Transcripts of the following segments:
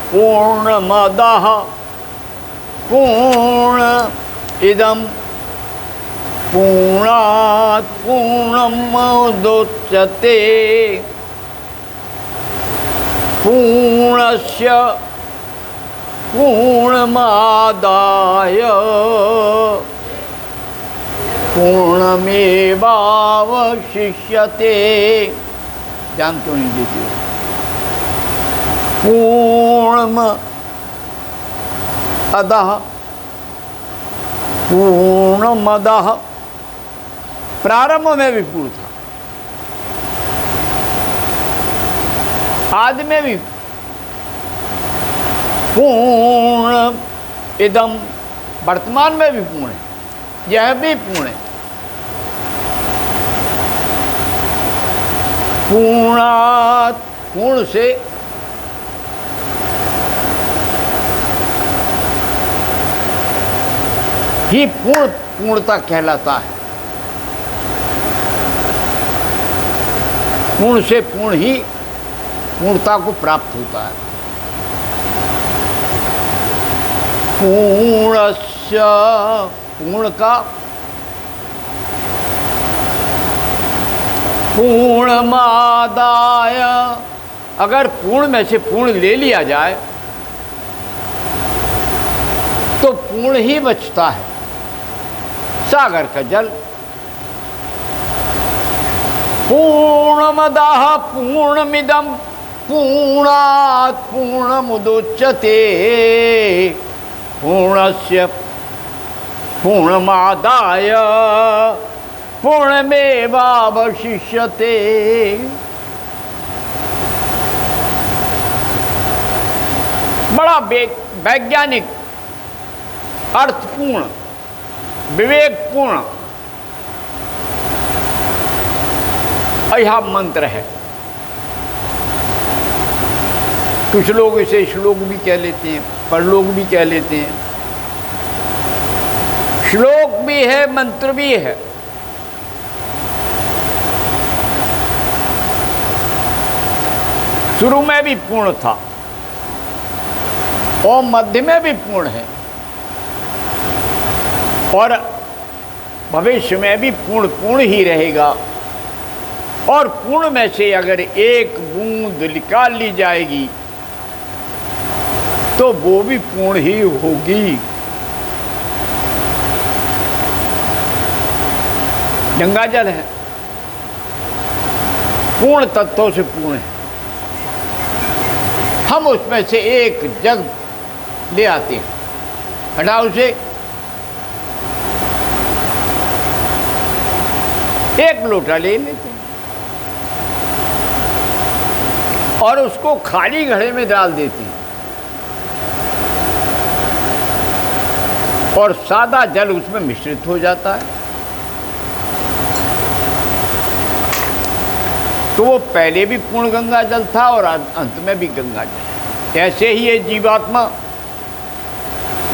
पूर्णमदः पूर्णमिदं पूर्णात् पूर्णमुदच्यते पूर्णस्य पूर्णमादाय पूर्णमेवावशिष्यते। ध्यान क्यों नहीं देते हो? पूर्णमदः पूर्णमदः प्रारंभ में भी पूर्ण था, आदि में भी पूर्ण, इदम वर्तमान में भी पूर्ण है, यह भी पूर्ण है। पूर्णात् पूर्ण से ही पूर्णता कहलाता है। पूर्ण से पूर्ण ही पूर्णता को प्राप्त होता है। पूर्णस्य पूर्ण का पूर्णमादाय, अगर पूर्ण में से पूर्ण ले लिया जाए तो पूर्ण ही बचता है। सागर का जल पूर्णमदः पूर्णमिदं पूर्णात् पूर्णमुदच्यते पूर्णस्य पूर्णमादाय पूर्णमेवावशिष्यते। बड़ा वैज्ञानिक, अर्थपूर्ण, विवेकपूर्ण यह मंत्र है। कुछ लोग इसे श्लोक भी कह लेते हैं, परलोक भी कह लेते हैं। श्लोक भी है, मंत्र भी है। शुरू में भी पूर्ण था और मध्य में भी पूर्ण है और भविष्य में भी पूर्ण ही रहेगा। और पूर्ण में से अगर एक बूंद निकाल ली जाएगी तो वो भी पूर्ण ही होगी। गंगा जल है, पूर्ण तत्वों से पूर्ण है। हम उसमें से एक जग ले आते हैं, हटाओ उसे, एक लोटा ले लेते हैं और उसको खाली घड़े में डाल देते हैं और सादा जल उसमें मिश्रित हो जाता है। तो वो पहले भी पूर्ण गंगा जल था और अंत में भी गंगा जल। ऐसे ही ये जीवात्मा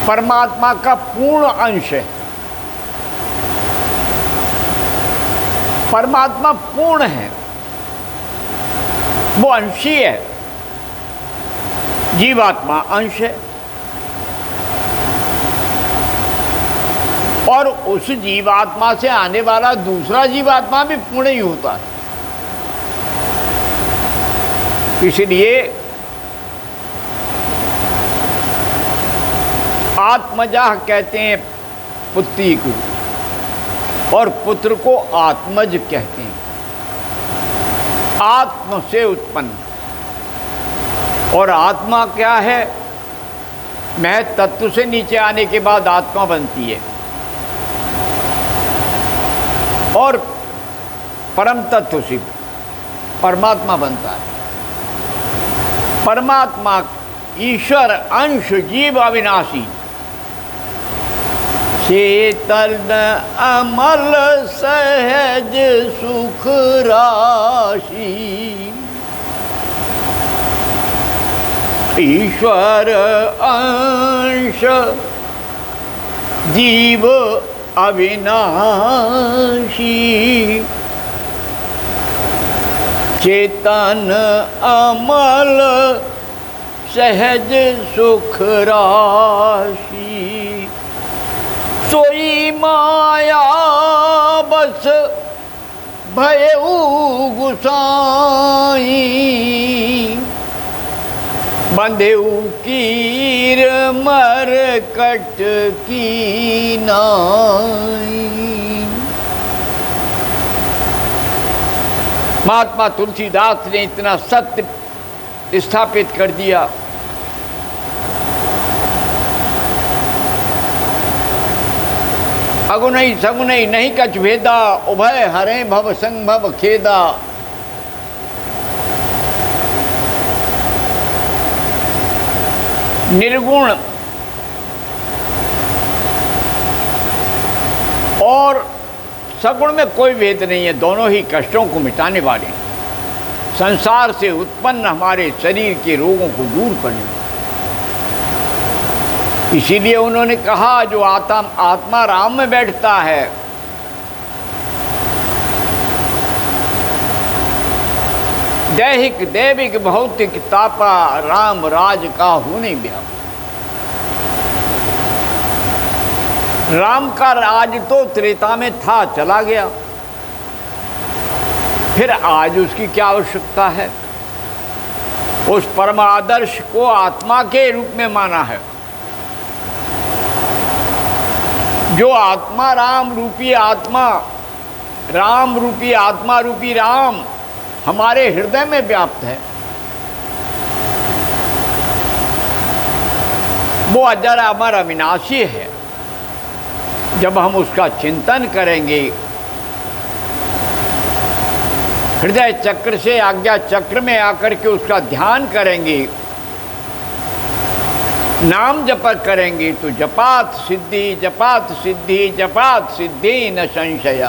परमात्मा का पूर्ण अंश है। परमात्मा पूर्ण है, वो अंशी है, जीवात्मा अंश है। और उस जीवात्मा से आने वाला दूसरा जीवात्मा भी पूर्ण ही होता है। इसलिए आत्मजा कहते हैं पुत्री को और पुत्र को आत्मज कहते हैं। आत्म से उत्पन्न, और आत्मा क्या है? महत तत्व से नीचे आने के बाद आत्मा बनती है और परम तत्व से परमात्मा बनता है। परमात्मा ईश्वर अंश जीव अविनाशी, शीतल अमल सहज सुख राशि, ईश्वर अंश जीव अविनाशी, चेतन अमल सहज सुख राशि, सोई माया बस भयउ गुसाई, बंधेउ कीर मरकट की नाई। महात्मा तुलसीदास ने इतना सत्य स्थापित कर दिया। अगुनई सगुनई नहीं कछ भेदा, उभय हरे भव संग भव खेदा। निर्गुण और सगुण में कोई भेद नहीं है, दोनों ही कष्टों को मिटाने वाले, संसार से उत्पन्न हमारे शरीर के रोगों को दूर करने वाले। इसीलिए उन्होंने कहा जो आत्मा राम में बैठता है, दैहिक दैविक भौतिक तापा, राम राज का हो नहीं व्याप। राम का राज तो त्रेता में था, चला गया, फिर आज उसकी क्या आवश्यकता है। उस परम आदर्श को आत्मा के रूप में माना है। जो आत्मा राम रूपी आत्मा, राम रूपी आत्मा रूपी राम हमारे हृदय में व्याप्त है, वो अजर अमर अविनाशी है। जब हम उसका चिंतन करेंगे, हृदय चक्र से आज्ञा चक्र में आकर के उसका ध्यान करेंगे, नाम जप करेंगे, तो जपात सिद्धि जपात सिद्धि जपात सिद्धि न संशय।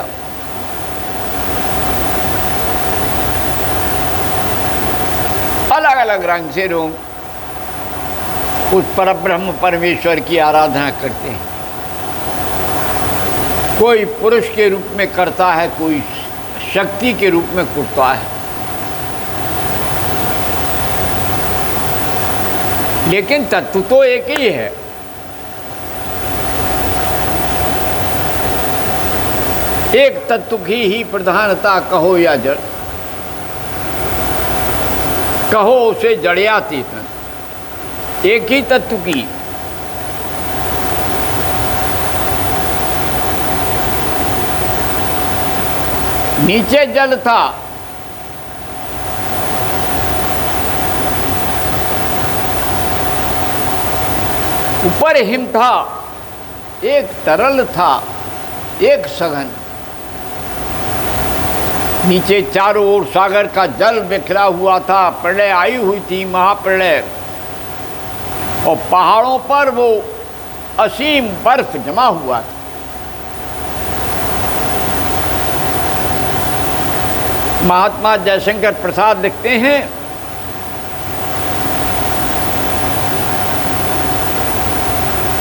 अलग अलग रंग से लोग उस परब्रह्म परमेश्वर की आराधना करते हैं। कोई पुरुष के रूप में करता है, कोई शक्ति के रूप में करता है, लेकिन तत्व तो एक ही है। एक तत्व की ही प्रधानता कहो या जड़, कहो उसे जड़ या चेतन, एक ही तत्व की। नीचे जल था, ऊपर हिम था, एक तरल था, एक सघन। नीचे चारों ओर सागर का जल बिखरा हुआ था, प्रलय आई हुई थी, महाप्रलय, और पहाड़ों पर वो असीम बर्फ जमा हुआ था। महात्मा जयशंकर प्रसाद लिखते हैं,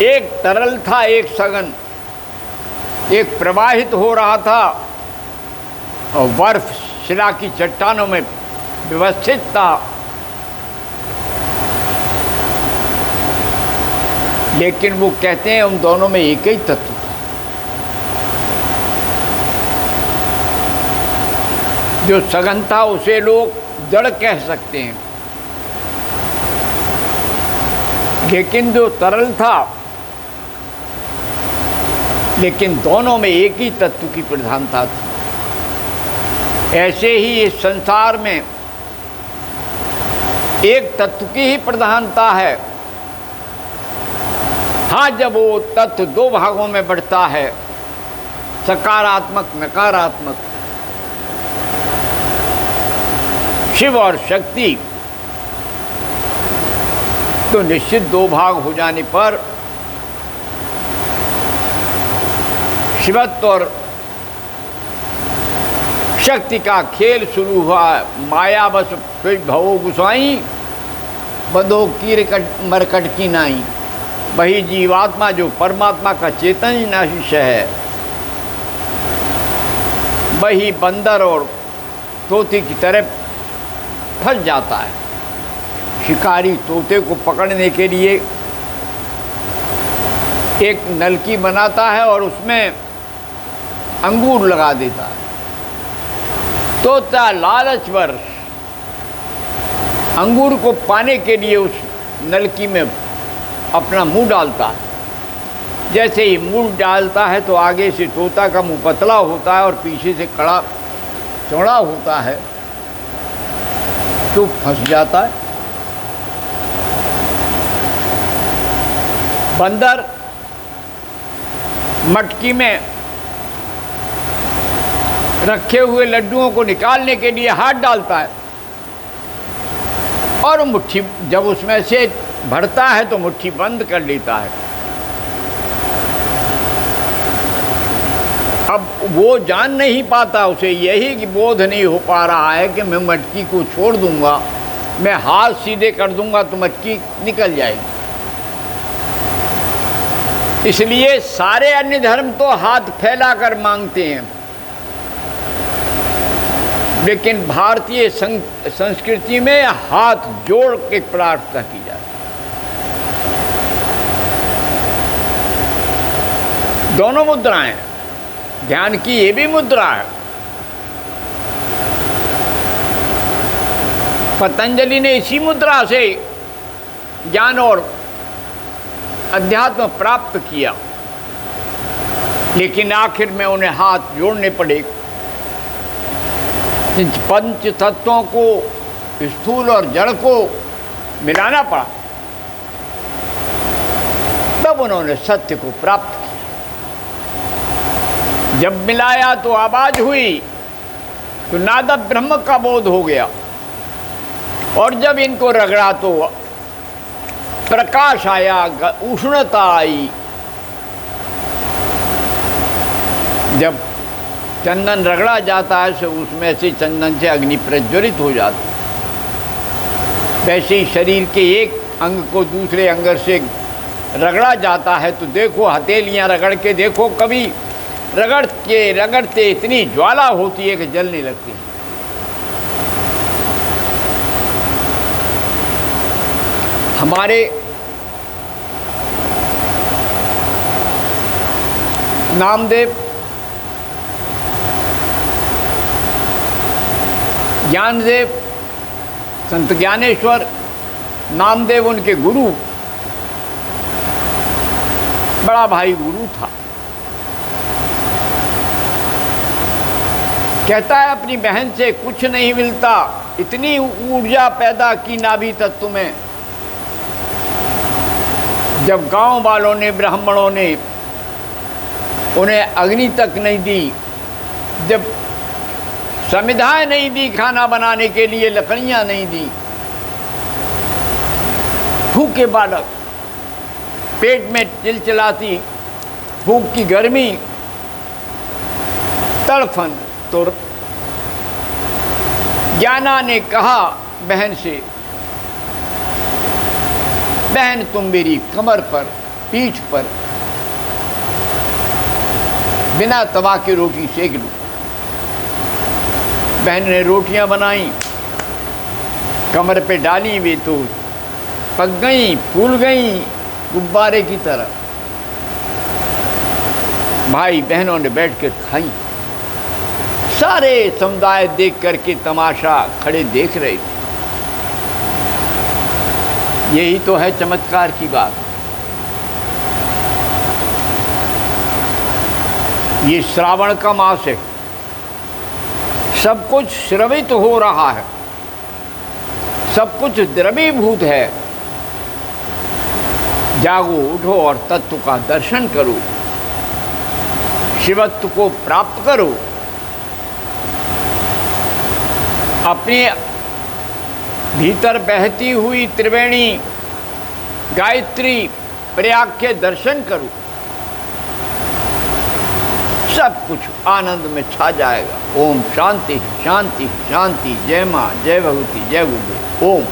एक तरल था, एक सघन, एक प्रवाहित हो रहा था और बर्फ शिला की चट्टानों में व्यवस्थित था। लेकिन वो कहते हैं उन दोनों में एक ही तत्व था। जो सघन था उसे लोग जड़ कह सकते हैं, लेकिन जो तरल था, लेकिन दोनों में एक ही तत्व की प्रधानता थी। ऐसे ही इस संसार में एक तत्व की ही प्रधानता है। हाँ, जब वो तत्व दो भागों में बढ़ता है, सकारात्मक नकारात्मक, शिव और शक्ति, तो निश्चित दो भाग हो जाने पर शिवत्व और शक्ति का खेल शुरू हुआ। माया बस भवो गुसाई, बंधो कीर मरकट की नाई। वही जीवात्मा जो परमात्मा का चेतन अंश है, वही बंदर और तोते की तरह फंस जाता है। शिकारी तोते को पकड़ने के लिए एक नलकी बनाता है और उसमें अंगूर लगा देता है। तोता लालचवर अंगूर को पाने के लिए उस नलकी में अपना मुंह डालता है। जैसे ही मुंह डालता है तो आगे से तोता का मुंह पतला होता है और पीछे से कड़ा चौड़ा होता है, तो फंस जाता है। बंदर मटकी में रखे हुए लड्डुओं को निकालने के लिए हाथ डालता है और मुट्ठी जब उसमें से भरता है तो मुट्ठी बंद कर लेता है। अब वो जान नहीं पाता, उसे यही कि बोध नहीं हो पा रहा है कि मैं मटकी को छोड़ दूंगा, मैं हाथ सीधे कर दूंगा तो मटकी निकल जाएगी। इसलिए सारे अन्य धर्म तो हाथ फैलाकर मांगते हैं, लेकिन भारतीय संस्कृति में हाथ जोड़ के प्रार्थना की जाती है। दोनों मुद्राएं, ध्यान की ये भी मुद्रा है। पतंजलि ने इसी मुद्रा से ज्ञान और अध्यात्म प्राप्त किया, लेकिन आखिर में उन्हें हाथ जोड़ने पड़े। इन पंच तत्वों को, स्थूल और जड़ को मिलाना पड़ा, तब उन्होंने सत्य को प्राप्त किया। जब मिलाया तो आवाज हुई, तो नाद ब्रह्म का बोध हो गया, और जब इनको रगड़ा तो प्रकाश आया, उष्णता आई। जब चंदन रगड़ा जाता है तो उसमें से चंदन से अग्नि प्रज्वलित हो जाती है। वैसे ही शरीर के एक अंग को दूसरे अंग से रगड़ा जाता है, तो देखो हथेलियाँ रगड़ के देखो, कभी रगड़ते रगड़ते इतनी ज्वाला होती है कि जलने लगती है। हमारे नामदेव, ज्ञानदेव, संत ज्ञानेश्वर, नामदेव उनके गुरु, बड़ा भाई गुरु था। कहता है अपनी बहन से कुछ नहीं मिलता, इतनी ऊर्जा पैदा की नाभि तत्व में। जब गांव वालों ने, ब्राह्मणों ने उन्हें अग्नि तक नहीं दी, जब समिधाएं नहीं दी खाना बनाने के लिए, लकड़ियां नहीं दी, भूखे बालक, पेट में चिलचिलाती भूख की गर्मी, तड़फन, तो ज्ञाना ने कहा बहन से, बहन तुम मेरी कमर पर, पीठ पर बिना तवा की रोटी सेक लो। बहन ने रोटियां बनाई, कमर पे डाली, वे तो पक गई, फूल गई गुब्बारे की तरह। भाई बहनों ने बैठ कर खाई। सारे समुदाय देख करके तमाशा खड़े देख रहे थे। यही तो है चमत्कार की बात। ये श्रावण का मास है, सब कुछ श्रवित हो रहा है, सब कुछ द्रवीभूत है। जागो, उठो और तत्व का दर्शन करो, शिवत्व को प्राप्त करो। अपने भीतर बहती हुई त्रिवेणी गायत्री प्रयाग के दर्शन करो, सब कुछ आनंद में छा जाएगा। ओम शांति शांति शांति। जय माँ, जय भगवती, जय गुरुदेव। ओम।